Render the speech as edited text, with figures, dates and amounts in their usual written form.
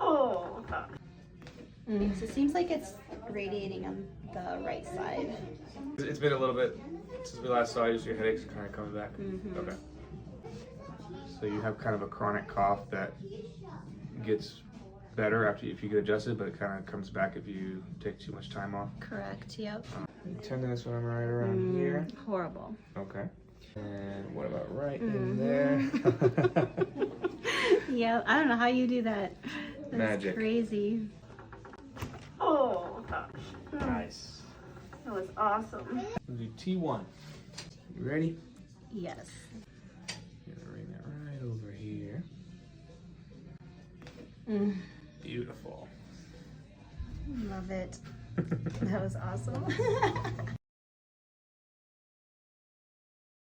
Oh, gosh. So it seems like it's radiating on the right side. It's been a little bit since we last saw you, so your headache's kind of coming back. Okay. So you have kind of a chronic cough that gets better after if you get adjusted, but it kind of comes back if you take too much time off. Correct, yep. Tenderness when I'm right around here. Horrible. Okay. And what about right in there? Yeah, I don't know how you do that. That's Magic. Crazy. Oh, gosh. Nice. That was awesome. We'll do T1. You ready? Yes. Gonna bring that right over here. Beautiful. Love it. That was awesome.